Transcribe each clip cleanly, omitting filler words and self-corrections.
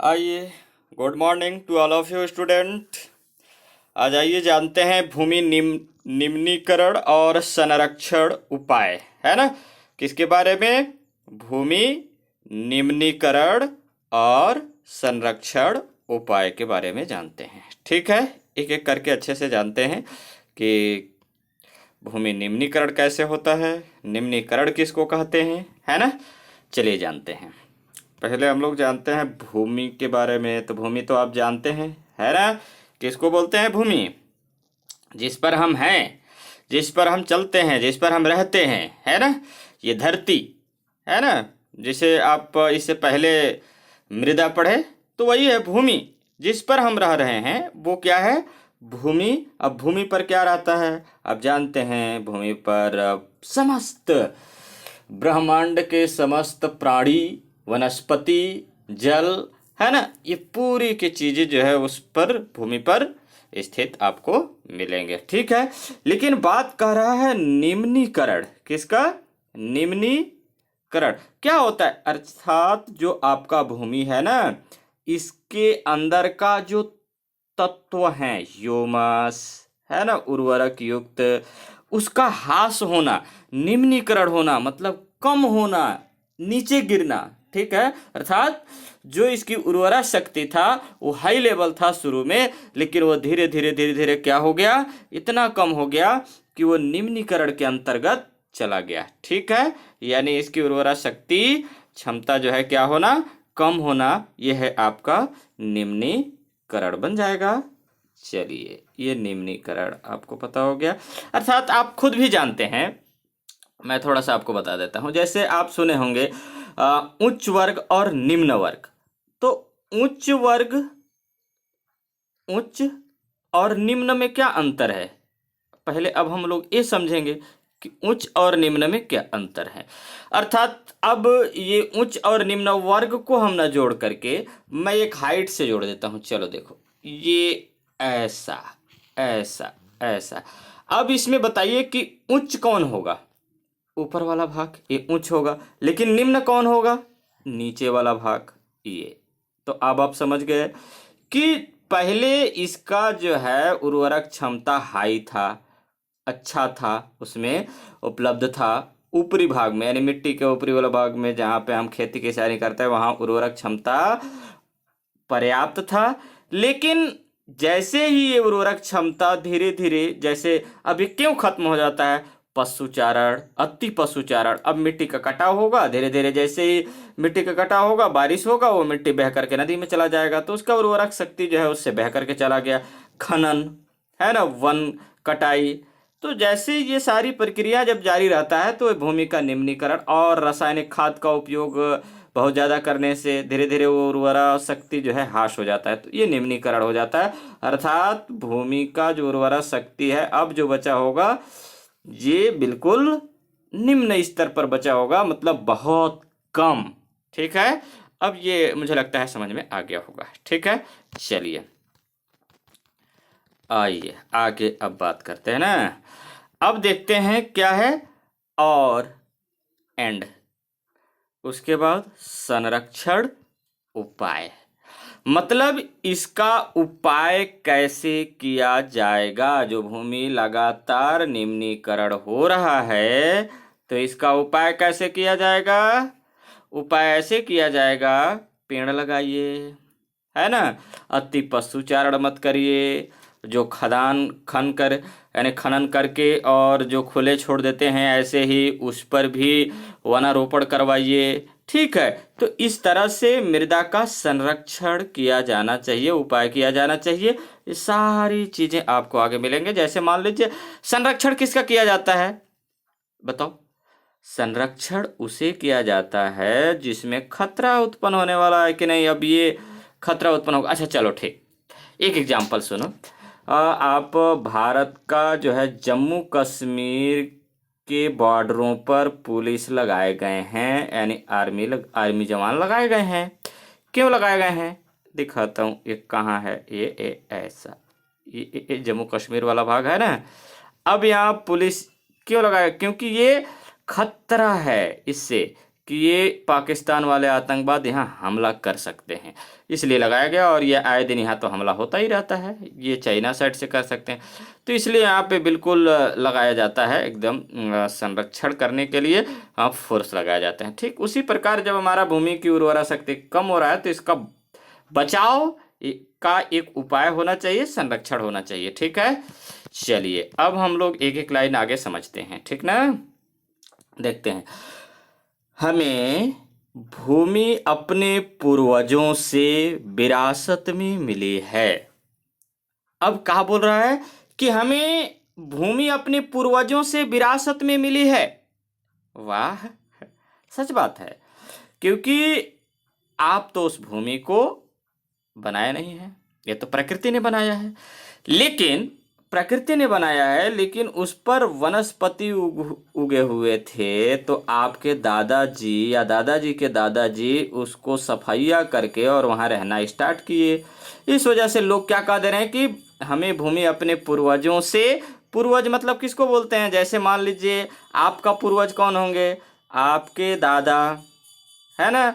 आइए, good morning to all of you student. आज आइए जानते हैं भूमि निम्नीकरण और संरक्षण उपाय, है ना। किसके बारे में? भूमि निम्नीकरण और संरक्षण उपाय के बारे में जानते हैं। ठीक है, एक एक करके अच्छे से जानते हैं कि भूमि निम्नीकरण कैसे होता है, निम्नीकरण किसको कहते हैं, है ना। चलिए जानते हैं। पहले हम लोग जानते हैं भूमि के बारे में। तो भूमि तो आप जानते हैं, है ना। किसको बोलते हैं? भूमि जिस पर हम हैं, जिस पर हम चलते हैं, जिस पर हम रहते हैं, है ना। ये धरती है ना, जिसे आप इससे पहले मृदा पढ़े, तो वही है भूमि। जिस पर हम रह रहे हैं वो क्या है? भूमि। अब भूमि पर क्या रहता है? अब जानते हैं भूमि पर समस्त ब्रह्मांड के समस्त प्राणी, वनस्पति, जल, है ना, ये पूरी की चीजें जो है उस पर, भूमि पर स्थित आपको मिलेंगे। ठीक है, लेकिन बात कर रहा है निम्नीकरण। किसका? निम्नीकरण क्या होता है? अर्थात जो आपका भूमि है ना, इसके अंदर का जो तत्व है, ह्यूमस, है ना, उर्वरक युक्त, उसका ह्रास होना, निम्नीकरण होना मतलब कम होना, नीचे गिरना। ठीक है, अर्थात जो इसकी उर्वरा शक्ति था वो हाई लेवल था शुरू में, लेकिन वो धीरे धीरे धीरे धीरे क्या हो गया? इतना कम हो गया कि वो निम्नीकरण के अंतर्गत चला गया। ठीक है, यानी इसकी उर्वरा शक्ति क्षमता जो है क्या होना? कम होना। यह है आपका निम्नीकरण बन जाएगा। चलिए, ये निम्नीकरण आपको पता हो गया। अर्थात आप खुद भी जानते हैं, मैं थोड़ा सा आपको बता देता हूं। जैसे आप सुने होंगे उच्च वर्ग और निम्न वर्ग। तो उच्च वर्ग, उच्च और निम्न में क्या अंतर है? पहले अब हम लोग ये समझेंगे कि उच्च और निम्न में क्या अंतर है। अर्थात अब ये उच्च और निम्न वर्ग को हम ना जोड़ करके मैं एक हाइट से जोड़ देता हूं। चलो देखो, ये ऐसा ऐसा ऐसा। अब इसमें बताइए कि उच्च कौन होगा? ऊपर वाला भाग, ये उच्च होगा। लेकिन निम्न कौन होगा? नीचे वाला भाग, ये। तो अब आप समझ गए कि पहले इसका जो है उर्वरक क्षमता हाई था, अच्छा था, उसमें उपलब्ध था। ऊपरी भाग में, यानी मिट्टी के ऊपरी वाला भाग में, जहाँ पे हम खेती किसानी करते हैं, वहाँ उर्वरक क्षमता पर्याप्त था। लेकिन जैसे ही ये उर्वरक क्षमता धीरे धीरे, जैसे अभी क्यों खत्म हो जाता है? पशुचारण, अति पशुचारण। अब मिट्टी का कटाव होगा, धीरे धीरे जैसे ही मिट्टी का कटाव होगा, बारिश होगा, वो मिट्टी बह करके नदी में चला जाएगा, तो उसका उर्वरक शक्ति जो है उससे बह करके चला गया। खनन, है ना, वन कटाई। तो जैसे ये सारी प्रक्रिया जब जारी रहता है तो भूमि का निम्नीकरण और रासायनिक खाद का उपयोग बहुत ज़्यादा करने से धीरे धीरे वो उर्वरा शक्ति जो है ह्रास हो जाता है, तो ये निम्नीकरण हो जाता है। अर्थात भूमि का जो उर्वरा शक्ति है अब जो बचा होगा ये बिल्कुल निम्न स्तर पर बचा होगा, मतलब बहुत कम। ठीक है, अब ये मुझे लगता है समझ में आ गया होगा। ठीक है, चलिए आइए आगे अब बात करते हैं ना। अब देखते हैं क्या है और एंड, उसके बाद संरक्षण उपाय। मतलब इसका उपाय कैसे किया जाएगा? जो भूमि लगातार निम्नीकरण हो रहा है, तो इसका उपाय कैसे किया जाएगा? उपाय ऐसे किया जाएगा, पेड़ लगाइए, है ना, अति पशुचारण मत करिए, जो यानी खनन करके और जो खुले छोड़ देते हैं ऐसे ही, उस पर भी वनारोपण करवाइए। ठीक है, तो इस तरह से मृदा का संरक्षण किया जाना चाहिए, उपाय किया जाना चाहिए। ये सारी चीजें आपको आगे मिलेंगे। जैसे मान लीजिए संरक्षण किसका किया जाता है, बताओ? संरक्षण उसे किया जाता है जिसमें खतरा उत्पन्न होने वाला है कि नहीं। अब ये खतरा उत्पन्न होगा, अच्छा चलो ठीक, एक एग्जाम्पल सुनो। आप भारत का जो है जम्मू कश्मीर के बॉर्डरों पर पुलिस लगाए गए हैं, यानी आर्मी जवान लगाए गए हैं। क्यों लगाए गए हैं? दिखाता हूँ, ये कहाँ है, ये ऐसा, ये जम्मू कश्मीर वाला भाग है ना। अब यहाँ पुलिस क्यों लगाया? क्योंकि ये खतरा है इससे कि ये पाकिस्तान वाले आतंकवाद यहाँ हमला कर सकते हैं। इसलिए लगाया गया। और ये आए दिन यहाँ तो हमला होता ही रहता है, ये चाइना साइड से कर सकते हैं, तो इसलिए यहाँ पे बिल्कुल लगाया जाता है, एकदम संरक्षण करने के लिए फोर्स लगाया जाते हैं। ठीक उसी प्रकार जब हमारा भूमि की उर्वरा शक्ति कम हो रहा है तो इसका बचाव का एक उपाय होना चाहिए, संरक्षण होना चाहिए। ठीक है, चलिए अब हम लोग एक एक लाइन आगे समझते हैं। ठीक ना, देखते हैं। हमें भूमि अपने पूर्वजों से विरासत में मिली है। अब कहा बोल रहा है कि हमें भूमि अपने पूर्वजों से विरासत में मिली है। वाह, सच बात है, क्योंकि आप तो उस भूमि को बनाया नहीं है, ये तो प्रकृति ने बनाया है। लेकिन प्रकृति ने बनाया है, लेकिन उस पर वनस्पति उगे हुए थे, तो आपके दादाजी या दादाजी के दादाजी उसको सफाइया करके और वहाँ रहना स्टार्ट किए। इस वजह से लोग क्या कह दे रहे हैं कि हमें भूमि अपने पूर्वजों से, पूर्वज मतलब किसको बोलते हैं? जैसे मान लीजिए आपका पूर्वज कौन होंगे? आपके दादा, है ना,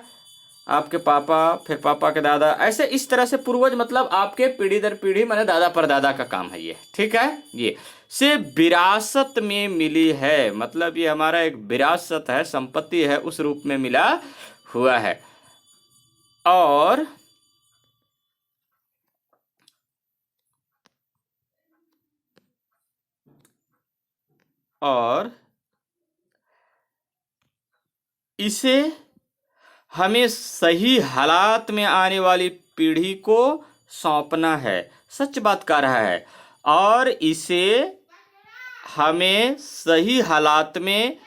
आपके पापा, फिर पापा के दादा, ऐसे इस तरह से पूर्वज मतलब आपके पीढ़ी दर पीढ़ी, माने दादा परदादा का काम है ये। ठीक है, ये से विरासत में मिली है, मतलब ये हमारा एक विरासत है, संपत्ति है, उस रूप में मिला हुआ है। और इसे हमें सही हालात में आने वाली पीढ़ी को सौंपना है। सच बात कह रहा है। और इसे हमें सही हालात में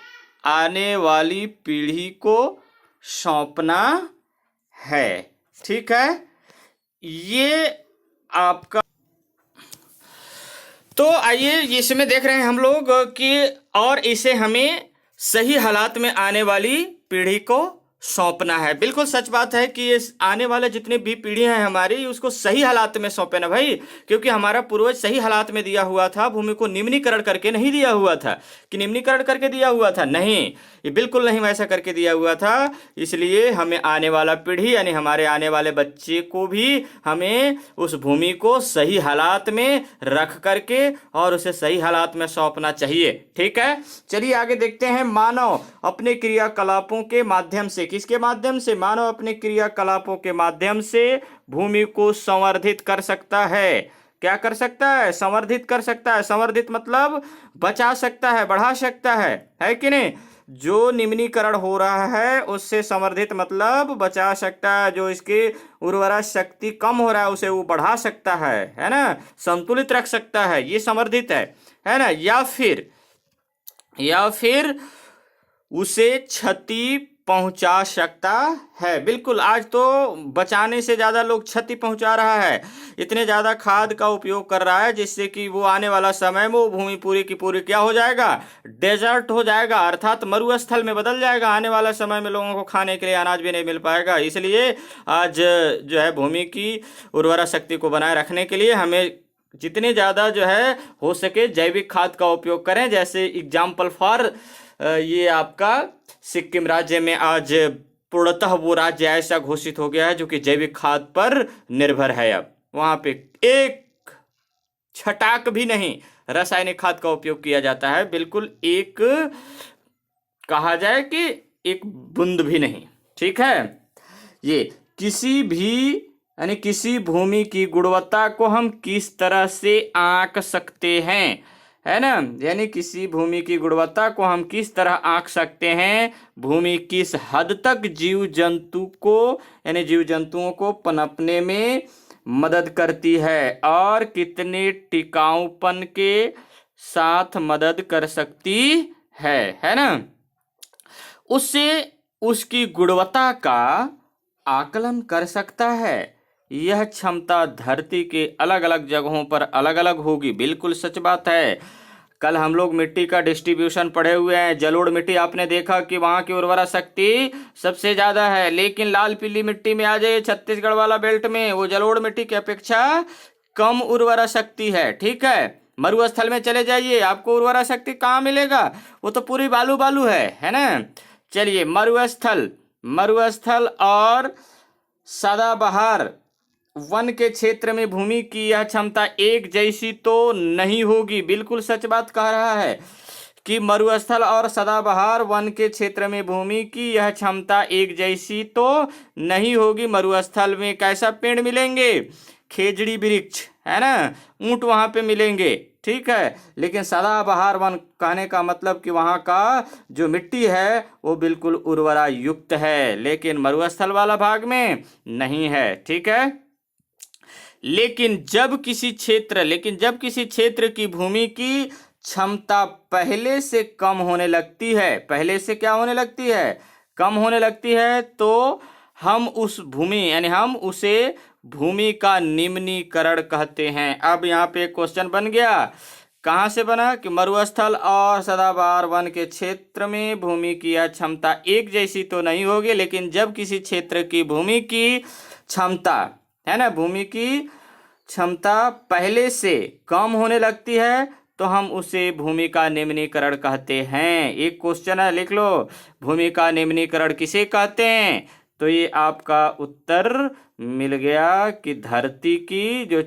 आने वाली पीढ़ी को सौंपना है। ठीक है, ये आपका। तो आइए इसमें देख रहे हैं हम लोग कि और इसे हमें सही हालात में आने वाली पीढ़ी को सौंपना है। बिल्कुल सच बात है कि ये आने वाले जितने भी पीढ़ियां हैं हमारी, उसको सही हालात में सौंपे ना भाई, क्योंकि हमारा पूर्वज सही हालात में दिया हुआ था, भूमि को निम्नीकरण करके नहीं दिया हुआ था। कि निम्नीकरण करके दिया हुआ था? नहीं, ये बिल्कुल नहीं वैसा करके दिया हुआ था। इसलिए हमें आने वाला पीढ़ी यानी हमारे आने वाले बच्चे को भी हमें उस भूमि को सही हालात में रख करके और उसे सही हालात में सौंपना चाहिए। ठीक है, चलिए आगे देखते हैं। मानव अपने क्रियाकलापों के माध्यम से, किसके माध्यम से? मानव अपने क्रियाकलापों के माध्यम से भूमि को संवर्धित कर सकता है। क्या कर सकता है? संवर्धित कर सकता है। संवर्धित मतलब बचा सकता है, बढ़ा सकता है कि नहीं? जो निम्नीकरण हो रहा है उससे संवर्धित मतलब बचा सकता है, जो इसकी उर्वरा शक्ति कम हो रहा है उसे वो बढ़ा सकता है ना, संतुलित रख सकता है, ये संवर्धित है ना। या फिर उसे क्षति पहुंचा सकता है। बिल्कुल, आज तो बचाने से ज्यादा लोग क्षति पहुंचा रहा है, इतने ज्यादा खाद का उपयोग कर रहा है जिससे कि वो आने वाला समय में वो भूमि पूरी की पूरी क्या हो जाएगा? डेजर्ट हो जाएगा, अर्थात मरुस्थल में बदल जाएगा। आने वाला समय में लोगों को खाने के लिए अनाज भी नहीं मिल पाएगा। इसलिए आज जो है भूमि की उर्वरा शक्ति को बनाए रखने के लिए हमें जितने ज्यादा जो है हो सके जैविक खाद का उपयोग करें। जैसे एग्जाम्पल फॉर ये आपका सिक्किम राज्य में आज पूर्णतः वो राज्य ऐसा घोषित हो गया है जो कि जैविक खाद पर निर्भर है। अब वहां पे एक छटाक भी नहीं रासायनिक खाद का उपयोग किया जाता है, बिल्कुल एक कहा जाए कि एक बूंद भी नहीं। ठीक है, ये किसी भी यानी किसी भूमि की गुणवत्ता को हम किस तरह से आंक सकते हैं, है ना, यानी किसी भूमि की गुणवत्ता को हम किस तरह आंक सकते हैं। भूमि किस हद तक जीव जंतु को यानी जीव जंतुओं को पनपने में मदद करती है और कितने टिकाऊपन के साथ मदद कर सकती है ना, उससे उसकी गुणवत्ता का आकलन कर सकता है। यह क्षमता धरती के अलग अलग जगहों पर अलग अलग होगी। बिल्कुल सच बात है। कल हम लोग मिट्टी का डिस्ट्रीब्यूशन पढ़े हुए हैं। जलोढ़ मिट्टी आपने देखा कि वहां की उर्वरा शक्ति सबसे ज्यादा है, लेकिन लाल पीली मिट्टी में आ जाए छत्तीसगढ़ वाला बेल्ट में, वो जलोढ़ मिट्टी की अपेक्षा कम उर्वरा शक्ति है। ठीक है, मरुस्थल में चले जाइए, आपको उर्वरा शक्ति कहाँ मिलेगा? वो तो पूरी बालू बालू है ना। चलिए, मरुस्थल और सदाबहार वन के क्षेत्र में भूमि की यह क्षमता एक जैसी तो नहीं होगी। बिल्कुल सच बात कह रहा है कि मरुस्थल और सदाबहार वन के क्षेत्र में भूमि की यह क्षमता एक जैसी तो नहीं होगी। मरुस्थल में कैसा पेड़ मिलेंगे? खेजड़ी वृक्ष, है ना, ऊंट वहां पे मिलेंगे, ठीक है। लेकिन सदाबहार वन कहने का मतलब कि वहां का जो मिट्टी है वो बिल्कुल उर्वरा युक्त है, लेकिन मरुस्थल वाला भाग में नहीं है, ठीक है। लेकिन जब किसी क्षेत्र की भूमि की क्षमता पहले से कम होने लगती है, पहले से क्या होने लगती है? कम होने लगती है, तो हम उस भूमि यानी हम उसे भूमि का निम्नीकरण कहते हैं। अब यहाँ पे एक क्वेश्चन बन गया, कहाँ से बना कि मरुस्थल और सदाबहार वन के क्षेत्र में भूमि की यह क्षमता एक जैसी तो नहीं होगी, लेकिन जब किसी क्षेत्र की भूमि की क्षमता, है ना, भूमि की क्षमता पहले से कम होने लगती है तो हम उसे भूमि का निम्नीकरण कहते हैं। एक क्वेश्चन है, लिख लो, भूमि का निम्नीकरण किसे कहते हैं? तो ये आपका उत्तर मिल गया कि धरती की जो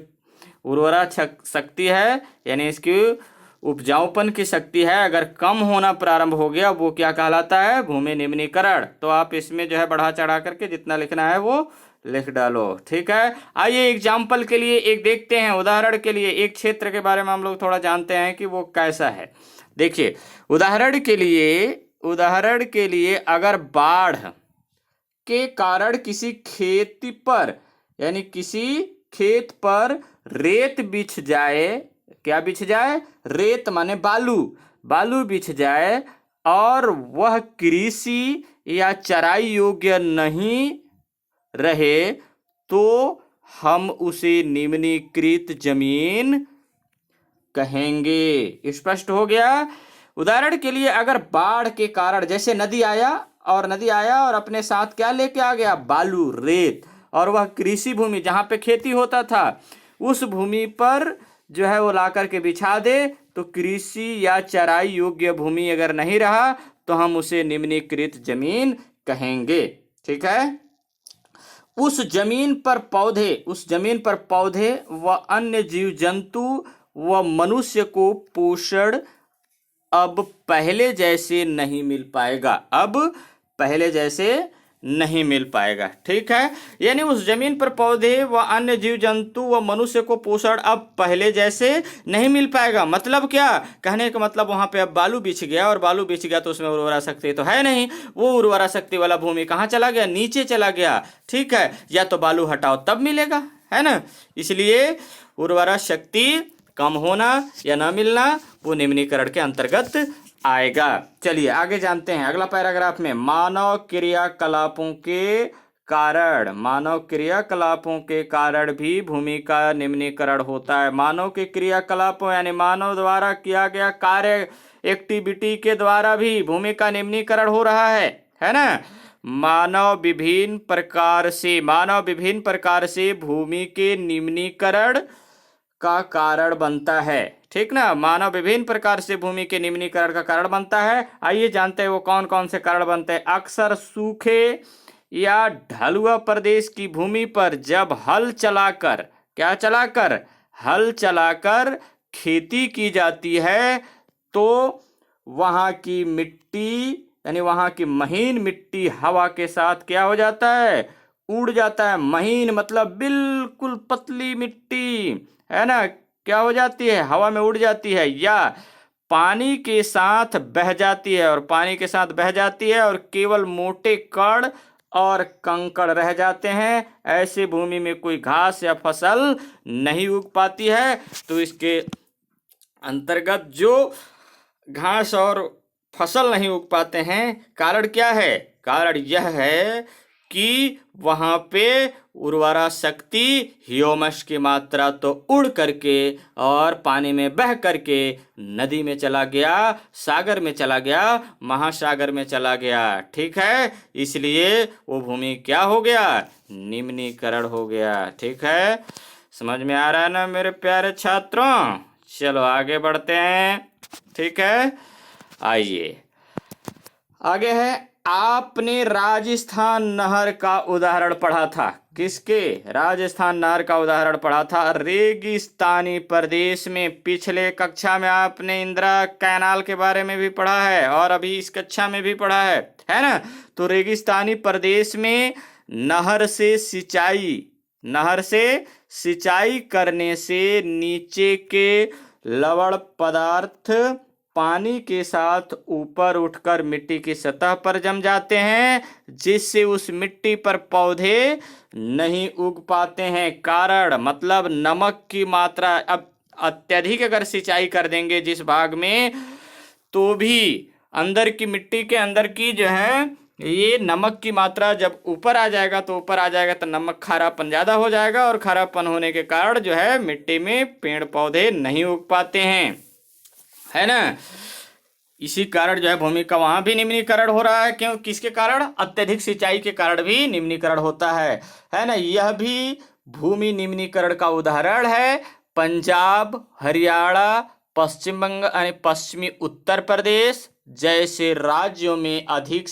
उर्वरा शक्ति है यानी इसकी उपजाऊपन की शक्ति है अगर कम होना प्रारंभ हो गया, वो क्या कहलाता है? भूमि निम्नीकरण। तो आप इसमें जो है बढ़ा चढ़ा करके जितना लिखना है वो लिख डालो, ठीक है। आइए एग्जाम्पल के लिए एक देखते हैं, उदाहरण के लिए एक क्षेत्र के बारे में हम लोग थोड़ा जानते हैं कि वो कैसा है। देखिए उदाहरण के लिए अगर बाढ़ के कारण किसी खेती पर यानी किसी खेत पर रेत बिछ जाए, क्या बिछ जाए? रेत माने बालू बिछ जाए और वह कृषि या चराई योग्य नहीं रहे तो हम उसे निम्नीकृत जमीन कहेंगे। स्पष्ट हो गया? उदाहरण के लिए अगर बाढ़ के कारण जैसे नदी आया और अपने साथ क्या लेके आ गया? बालू, रेत, और वह कृषि भूमि जहां पे खेती होता था उस भूमि पर जो है वो ला करके बिछा दे तो कृषि या चराई योग्य भूमि अगर नहीं रहा तो हम उसे निम्नीकृत जमीन कहेंगे, ठीक है। उस जमीन पर पौधे व अन्य जीव जंतु व मनुष्य को पोषण अब पहले जैसे नहीं मिल पाएगा, ठीक है। यानी उस जमीन पर पौधे व अन्य जीव जंतु व मनुष्य को पोषण अब पहले जैसे नहीं मिल पाएगा। मतलब क्या कहने का मतलब, वहां पे अब बालू बिछ गया और बालू बिछ गया तो उसमें उर्वरा शक्ति तो है नहीं, वो उर्वरा शक्ति वाला भूमि कहाँ चला गया? नीचे चला गया, ठीक है। या तो बालू हटाओ तब मिलेगा, है ना। इसलिए उर्वरा शक्ति कम होना या ना मिलना वो निम्नीकरण के अंतर्गत आएगा। चलिए आगे जानते हैं अगला पैराग्राफ में, मानव क्रियाकलापों के कारण भी भूमि का निम्नीकरण होता है। मानव के क्रियाकलापों यानी मानव द्वारा किया गया कार्य, एक्टिविटी के द्वारा भी भूमि का निम्नीकरण हो रहा है ना। मानव विभिन्न प्रकार से भूमि के निम्नीकरण का कारण बनता है, ठीक ना। मानव विभिन्न प्रकार से भूमि के निम्नीकरण का कारण बनता है। आइए जानते हैं वो कौन कौन से कारण बनते हैं। अक्सर सूखे या ढलुआ प्रदेश की भूमि पर जब हल चलाकर खेती की जाती है तो वहां की मिट्टी यानी वहां की महीन मिट्टी हवा के साथ क्या हो जाता है? उड़ जाता है। महीन मतलब बिल्कुल पतली मिट्टी, है ना, क्या हो जाती है? हवा में उड़ जाती है या पानी के साथ बह जाती है और केवल मोटे कण और कंकड़ रह जाते हैं। ऐसे भूमि में कोई घास या फसल नहीं उग पाती है। तो इसके अंतर्गत जो घास और फसल नहीं उग पाते हैं, कारण क्या है? कारण यह है कि वहां पे उर्वरा शक्ति ह्यूमस की मात्रा तो उड़ करके और पानी में बह करके नदी में चला गया, सागर में चला गया, महासागर में चला गया, ठीक है। इसलिए वो भूमि क्या हो गया? निम्नीकरण हो गया, ठीक है। समझ में आ रहा है ना मेरे प्यारे छात्रों? चलो आगे बढ़ते हैं, ठीक है। आइए आगे है, आपने राजस्थान नहर का उदाहरण पढ़ा था। किसके? राजस्थान नहर का उदाहरण पढ़ा था। रेगिस्तानी प्रदेश में पिछले कक्षा में आपने इंदिरा कैनाल के बारे में भी पढ़ा है और अभी इस कक्षा में भी पढ़ा है ना? तो रेगिस्तानी प्रदेश में नहर से सिंचाई करने से नीचे के लवण पदार्थ पानी के साथ ऊपर उठकर मिट्टी की सतह पर जम जाते हैं, जिससे उस मिट्टी पर पौधे नहीं उग पाते हैं। कारण मतलब नमक की मात्रा अब अत्यधिक अगर सिंचाई कर देंगे जिस भाग में, तो भी अंदर की मिट्टी के अंदर की जो है ये नमक की मात्रा जब ऊपर आ जाएगा तो नमक खारापन ज्यादा हो जाएगा और खारापन होने के कारण जो है मिट्टी में पेड़ पौधे नहीं उग पाते हैं, है ना? इसी कारण जो है भूमि का वहां भी निम्नीकरण हो रहा है। क्यों? किसके कारण? अत्यधिक सिंचाई के कारण भी निम्नीकरण होता है ना? यह भी भूमि निम्नीकरण का उदाहरण है। पंजाब, हरियाणा, पश्चिम बंगाल यानी पश्चिमी उत्तर प्रदेश जैसे राज्यों में अधिक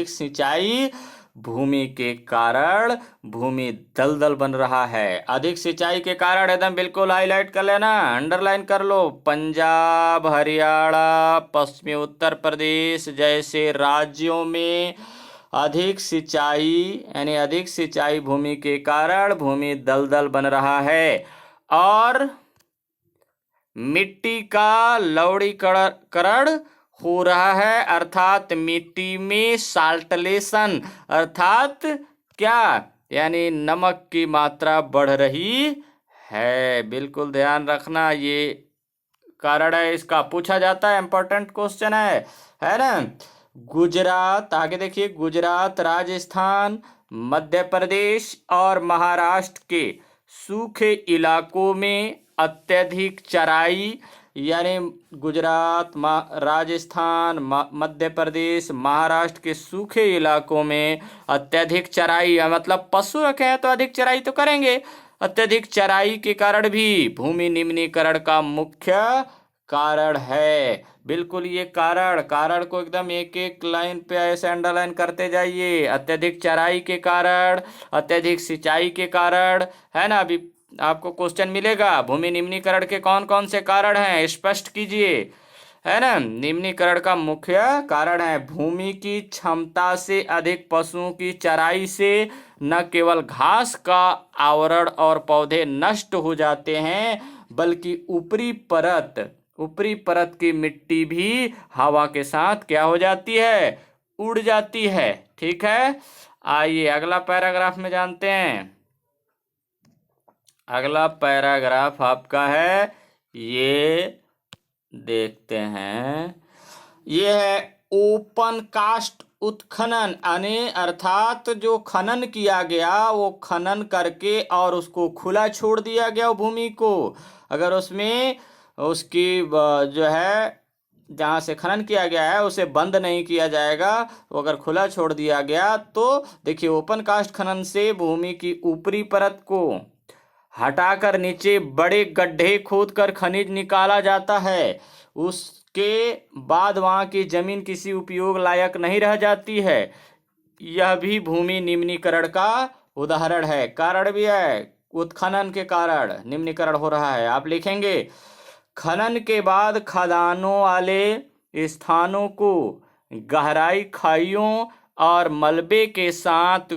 सिंचाई भूमि के कारण भूमि दलदल बन रहा है। अधिक सिंचाई के कारण एकदम बिल्कुल हाईलाइट कर लेना, अंडरलाइन कर लो। पंजाब, हरियाणा, पश्चिमी उत्तर प्रदेश जैसे राज्यों में अधिक सिंचाई भूमि के कारण भूमि दलदल बन रहा है और मिट्टी का लवणीकरण हो रहा है, अर्थात मिट्टी में साल्टलेशन अर्थात क्या? यानी नमक की मात्रा बढ़ रही है। बिल्कुल ध्यान रखना, ये कारण है, इसका पूछा जाता है, इंपॉर्टेंट क्वेश्चन है ना? गुजरात, आगे देखिए, गुजरात, राजस्थान, मध्य प्रदेश और महाराष्ट्र के सूखे इलाकों में अत्यधिक चराई, यानी गुजरात, राजस्थान, मध्य प्रदेश, महाराष्ट्र के सूखे इलाकों में अत्यधिक चराई, मतलब पशु रखे हैं तो अधिक चराई तो करेंगे। अत्यधिक चराई के कारण भी भूमि निम्नीकरण का मुख्य कारण है। बिल्कुल ये कारण को एकदम एक एक लाइन पे ऐसे अंडरलाइन करते जाइए। अत्यधिक चराई के कारण, अत्यधिक सिंचाई के कारण, है ना? अभी आपको क्वेश्चन मिलेगा भूमि निम्नीकरण के कौन कौन से कारण हैं, स्पष्ट कीजिए, है ना? निम्नीकरण का मुख्य कारण है भूमि की क्षमता से अधिक पशुओं की चराई से न केवल घास का आवरण और पौधे नष्ट हो जाते हैं, बल्कि ऊपरी परत की मिट्टी भी हवा के साथ क्या हो जाती है? उड़ जाती है। ठीक है, आइए अगला पैराग्राफ में जानते हैं। अगला पैराग्राफ आपका है, ये देखते हैं, ये है ओपन कास्ट उत्खनन, यानी अर्थात जो खनन किया गया वो खनन करके और उसको खुला छोड़ दिया गया भूमि को। अगर उसमें उसकी जो है जहाँ से खनन किया गया है उसे बंद नहीं किया जाएगा, वो अगर खुला छोड़ दिया गया तो देखिए ओपन कास्ट खनन से भूमि की ऊपरी परत को हटाकर नीचे बड़े गड्ढे खोदकर खनिज निकाला जाता है। उसके बाद वहाँ की जमीन किसी उपयोग लायक नहीं रह जाती है। यह भी भूमि निम्नीकरण का उदाहरण है। कारण भी है, उत्खनन के कारण निम्नीकरण हो रहा है। आप लिखेंगे खनन के बाद खदानों वाले स्थानों को गहराई खाइयों और मलबे के साथ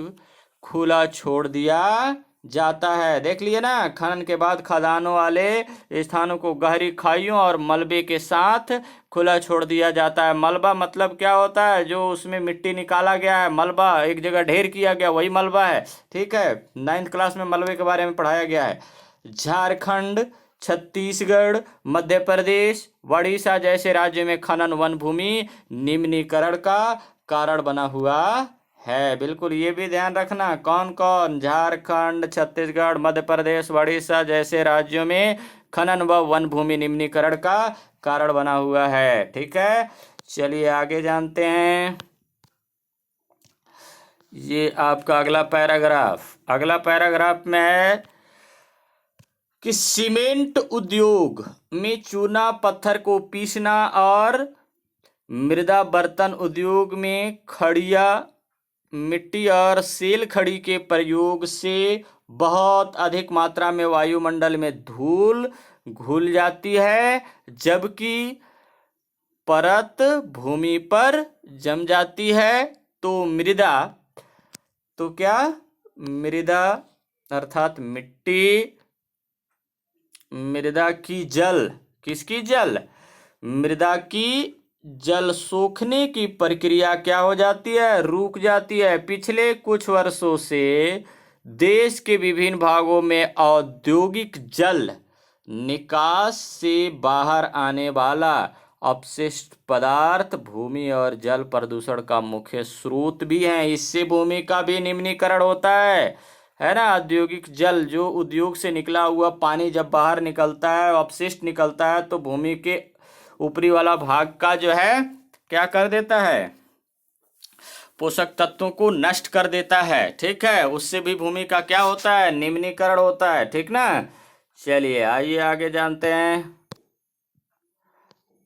खुला छोड़ दिया जाता है। देख लिए ना, खनन के बाद खदानों वाले स्थानों को गहरी खाइयों और मलबे के साथ खुला छोड़ दिया जाता है। मलबा मतलब क्या होता है? जो उसमें मिट्टी निकाला गया है, मलबा एक जगह ढेर किया गया वही मलबा है। ठीक है, 9th क्लास में मलबे के बारे में पढ़ाया गया है। झारखंड, छत्तीसगढ़, मध्य प्रदेश, उड़ीसा जैसे राज्यों में खनन वन भूमि निम्नीकरण का कारण बना हुआ है। बिल्कुल ये भी ध्यान रखना, कौन कौन? झारखंड, छत्तीसगढ़, मध्य प्रदेश, उड़ीसा जैसे राज्यों में खनन व वन भूमि निम्नीकरण का कारण बना हुआ है। ठीक है, चलिए आगे जानते हैं। ये आपका अगला पैराग्राफ में है कि सीमेंट उद्योग में चूना पत्थर को पीसना और मृदा बर्तन उद्योग में खड़िया मिट्टी और सेल खड़ी के प्रयोग से बहुत अधिक मात्रा में वायुमंडल में धूल घुल जाती है, जबकि परत भूमि पर जम जाती है। तो मृदा, तो क्या मृदा अर्थात मिट्टी, मृदा की जल, किसकी जल, मृदा की जल सोखने की प्रक्रिया क्या हो जाती है, रुक जाती है। पिछले कुछ वर्षों से देश के विभिन्न भागों में औद्योगिक जल निकास से बाहर आने वाला अपशिष्ट पदार्थ भूमि और जल प्रदूषण का मुख्य स्रोत भी है। इससे भूमि का भी निम्नीकरण होता है ना। औद्योगिक जल, जो उद्योग से निकला हुआ पानी जब बाहर निकलता है, अपशिष्ट निकलता है, तो भूमि के ऊपरी वाला भाग का जो है क्या कर देता है, पोषक तत्वों को नष्ट कर देता है। ठीक है, उससे भी भूमि का क्या होता है, निम्नीकरण होता है। ठीक ना। चलिए आइए आगे जानते हैं।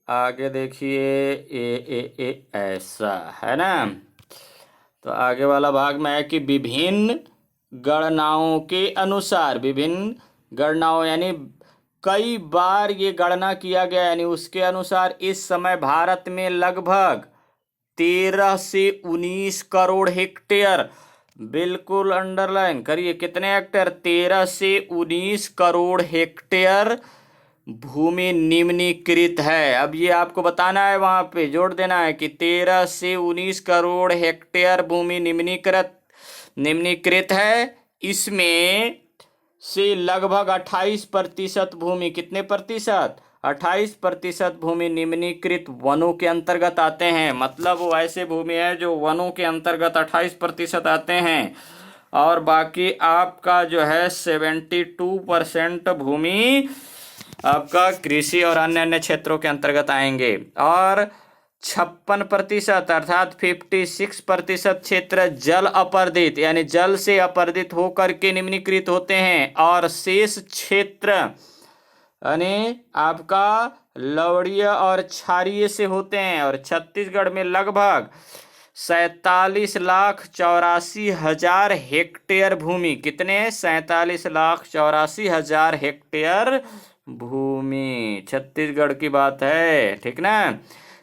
आगे देखिए, ए ऐसा है ना। तो आगे वाला भाग में है कि विभिन्न गणनाओं के अनुसार, विभिन्न गणनाओं यानी कई बार ये गणना किया गया, यानी उसके अनुसार इस समय भारत में लगभग 13 से 19 करोड़ हेक्टेयर, बिल्कुल अंडरलाइन करिए, कितने हेक्टेयर, 13 से 19 करोड़ हेक्टेयर भूमि निम्नीकृत है। अब ये आपको बताना है, वहां पे जोड़ देना है कि 13 से 19 करोड़ हेक्टेयर भूमि निम्नीकृत है। इसमें से लगभग 28% भूमि, कितने प्रतिशत, 28% भूमि निम्नीकृत वनों के अंतर्गत आते हैं। मतलब वो ऐसे भूमि है जो वनों के अंतर्गत 28% आते हैं, और बाकी आपका जो है 72% भूमि आपका कृषि और अन्य क्षेत्रों के अंतर्गत आएंगे। और 56% अर्थात 56% क्षेत्र जल अपर्दित, यानी जल से अपर्दित होकर के निम्नीकृत होते हैं, और शेष क्षेत्र यानी आपका लवणीय और क्षारीय से होते हैं। और छत्तीसगढ़ में लगभग 47,84,000 हेक्टेयर भूमि, कितने, 47,84,000 हेक्टेयर भूमि छत्तीसगढ़ की बात है। ठीक ना।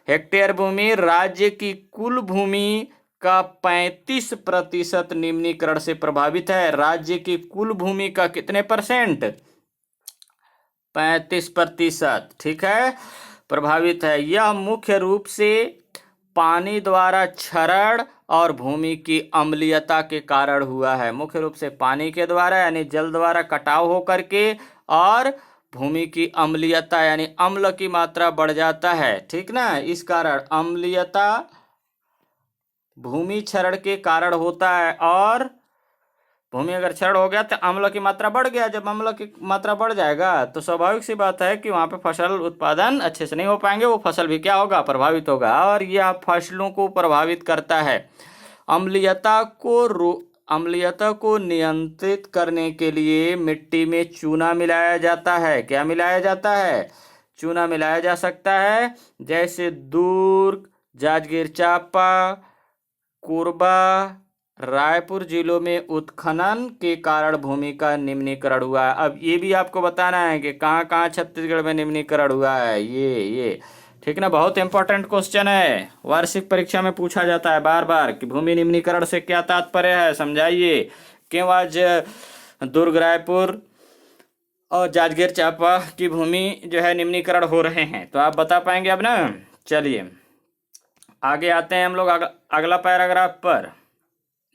हेक्टेयर भूमि राज्य की कुल भूमि का 35% निम्नीकरण से प्रभावित है। राज्य की कुल भूमि का कितने परसेंट, 35%। ठीक है, प्रभावित है। यह मुख्य रूप से पानी द्वारा क्षरण और भूमि की अम्लीयता के कारण हुआ है। मुख्य रूप से पानी के द्वारा यानी जल द्वारा कटाव होकर के, और भूमि की अम्लीयता यानी अम्ल की मात्रा बढ़ जाता है। ठीक ना। इस कारण अम्लीयता भूमि क्षरण के कारण होता है, और भूमि अगर क्षरण हो गया तो अम्ल की मात्रा बढ़ गया। जब अम्ल की मात्रा बढ़ जाएगा तो स्वाभाविक सी बात है कि वहां पे फसल उत्पादन अच्छे से नहीं हो पाएंगे, वो फसल भी क्या होगा, प्रभावित होगा, और यह फसलों को प्रभावित करता है। अम्लीयता को नियंत्रित करने के लिए मिट्टी में चूना मिलाया जाता है। क्या मिलाया जाता है, चूना मिलाया जा सकता है। जैसे दुर्ग, जांजगीर चांपा, कोरबा, रायपुर जिलों में उत्खनन के कारण भूमि का निम्नीकरण हुआ है। अब ये भी आपको बताना है कि कहाँ कहाँ छत्तीसगढ़ में निम्नीकरण हुआ है, ये ठीक ना। बहुत इंपॉर्टेंट क्वेश्चन है, वार्षिक परीक्षा में पूछा जाता है बार बार कि भूमि निम्नीकरण से क्या तात्पर्य है, समझाइए। क्यों आज दुर्ग, रायपुर और जांजगीर चांपा की भूमि जो है निम्नीकरण हो रहे हैं, तो आप बता पाएंगे अब ना। चलिए आगे आते हैं हम लोग अगला पैराग्राफ पर।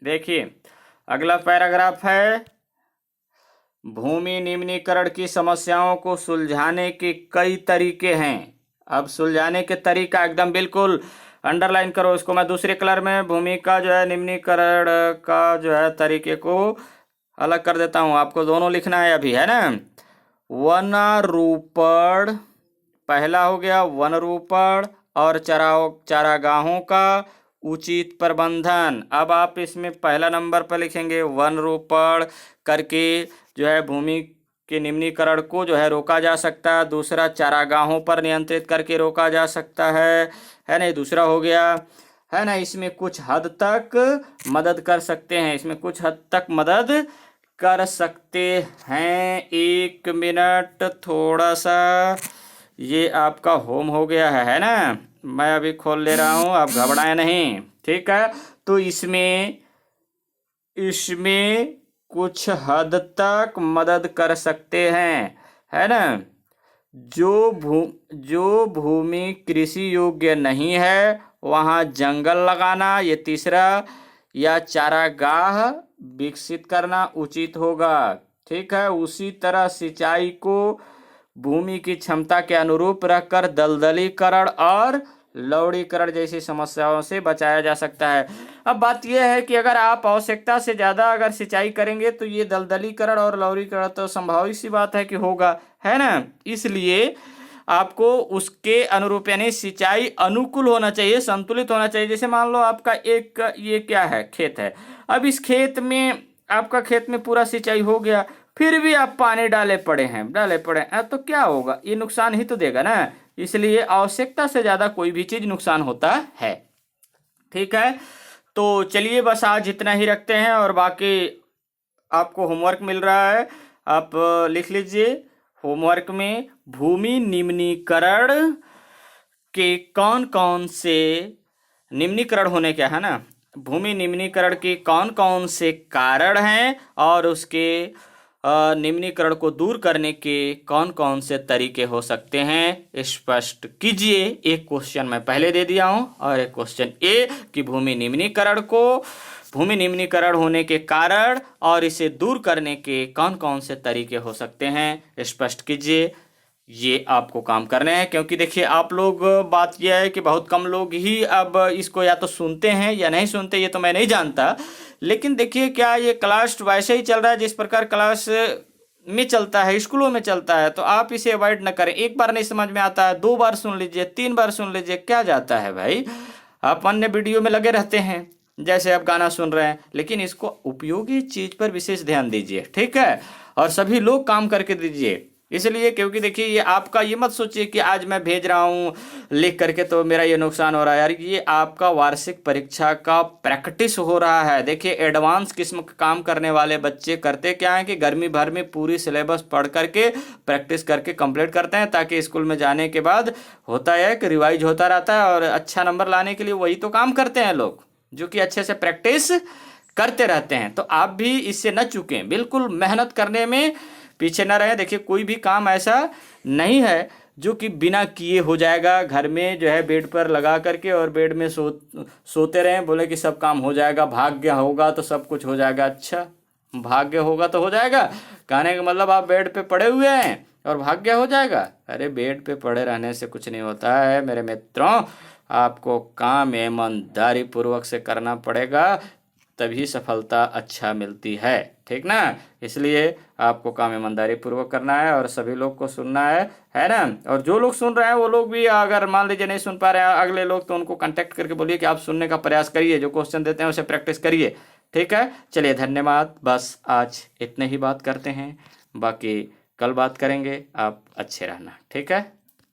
देखिए अगला पैराग्राफ है, भूमि निम्नीकरण की समस्याओं को सुलझाने के कई तरीके हैं। अब सुलझाने के तरीका एकदम बिल्कुल अंडरलाइन करो इसको। मैं दूसरे कलर में भूमि का जो है निम्नीकरण का जो है तरीके को अलग कर देता हूँ, आपको दोनों लिखना है अभी, है ना। वनारोपण, पहला हो गया वनारोपण, और चारागाहों का उचित प्रबंधन। अब आप इसमें पहला नंबर पर लिखेंगे वनारोपण करके जो है भूमि के निम्नीकरण को जो है रोका जा सकता है। दूसरा चारागाहों पर नियंत्रित करके रोका जा सकता है नहीं। दूसरा हो गया है ना, इसमें कुछ हद तक मदद कर सकते हैं, इसमें कुछ हद तक मदद कर सकते हैं। 1 मिनट, थोड़ा सा ये आपका होम हो गया है ना, मैं अभी खोल ले रहा हूँ, आप घबराएं नहीं, ठीक है। तो इसमें इसमें कुछ हद तक मदद कर सकते हैं, है ना। जो भूमि कृषि योग्य नहीं है वहाँ जंगल लगाना, ये तीसरा, या चारागाह विकसित करना उचित होगा, ठीक है। उसी तरह सिंचाई को भूमि की क्षमता के अनुरूप रखकर दलदलीकरण और लवणीकरण जैसी समस्याओं से बचाया जा सकता है। अब बात यह है कि अगर आप आवश्यकता से ज़्यादा अगर सिंचाई करेंगे तो ये दलदलीकरण और लवणीकरण तो संभावित सी बात है कि होगा, है ना। इसलिए आपको उसके अनुरूप यानी सिंचाई अनुकूल होना चाहिए, संतुलित होना चाहिए। जैसे मान लो आपका एक ये क्या है, खेत है। अब इस खेत में आपका खेत में पूरा सिंचाई हो गया, फिर भी आप पानी डाले पड़े हैं तो क्या होगा, ये नुकसान ही तो देगा ना। इसलिए आवश्यकता से ज़्यादा कोई भी चीज़ नुकसान होता है, ठीक है। तो चलिए बस आज इतना ही रखते हैं, और बाकी आपको होमवर्क मिल रहा है, आप लिख लीजिए होमवर्क में भूमि निम्नीकरण के कौन कौन से निम्नीकरण होने क्या है ना, भूमि निम्नीकरण के कौन कौन से कारण हैं और उसके निम्नीकरण को दूर करने के कौन कौन से तरीके हो सकते हैं स्पष्ट कीजिए। एक क्वेश्चन मैं पहले दे दिया हूं, और एक क्वेश्चन ए कि भूमि निम्नीकरण होने के कारण और इसे दूर करने के कौन कौन से तरीके हो सकते हैं स्पष्ट कीजिए। ये आपको काम करने हैं, क्योंकि देखिए आप लोग, बात यह है कि बहुत कम लोग ही अब इसको या तो सुनते हैं या नहीं सुनते, ये तो मैं नहीं जानता। लेकिन देखिए क्या ये क्लास वैसे ही चल रहा है जिस प्रकार क्लास में चलता है, स्कूलों में चलता है, तो आप इसे अवॉइड न करें। एक बार नहीं समझ में आता है, 2 बार सुन लीजिए, 3 बार सुन लीजिए, क्या जाता है भाई। आप अन्य वीडियो में लगे रहते हैं, जैसे आप गाना सुन रहे हैं, लेकिन इसको उपयोगी चीज पर विशेष ध्यान दीजिए, ठीक है। और सभी लोग काम करके दीजिए, इसलिए क्योंकि देखिए ये आपका, ये मत सोचिए कि आज मैं भेज रहा हूँ लिख करके तो मेरा ये नुकसान हो रहा है यार। ये आपका वार्षिक परीक्षा का प्रैक्टिस हो रहा है। देखिए एडवांस किस्म का काम करने वाले बच्चे करते क्या है कि गर्मी भर में पूरी सिलेबस पढ़ करके प्रैक्टिस करके कंप्लीट करते हैं, ताकि स्कूल में जाने के बाद होता है कि रिवाइज होता रहता है, और अच्छा नंबर लाने के लिए वही तो काम करते हैं लोग, जो कि अच्छे से प्रैक्टिस करते रहते हैं। तो आप भी इससे न चूकें, बिल्कुल मेहनत करने में पीछे ना रहे। देखिए कोई भी काम ऐसा नहीं है जो कि बिना किए हो जाएगा, घर में जो है बेड पर लगा करके और बेड में सोते रहें, बोले कि सब काम हो जाएगा, भाग्य होगा तो सब कुछ हो जाएगा। अच्छा, भाग्य होगा तो हो जाएगा, कहने का मतलब आप बेड पे पड़े हुए हैं और भाग्य हो जाएगा। अरे बेड पे पड़े रहने से कुछ नहीं होता है मेरे मित्रों, आपको काम ईमानदारी पूर्वक से करना पड़ेगा, तभी सफलता अच्छा मिलती है, ठीक ना। इसलिए आपको काम ईमानदारी पूर्वक करना है और सभी लोग को सुनना है ना। और जो लोग सुन रहे हैं वो लोग भी, अगर मान लीजिए नहीं सुन पा रहे हैं अगले लोग, तो उनको कांटेक्ट करके बोलिए कि आप सुनने का प्रयास करिए, जो क्वेश्चन देते हैं उसे प्रैक्टिस करिए, ठीक है। चलिए धन्यवाद, बस आज इतने ही बात करते हैं, बाकी कल बात करेंगे। आप अच्छे रहना, ठीक है।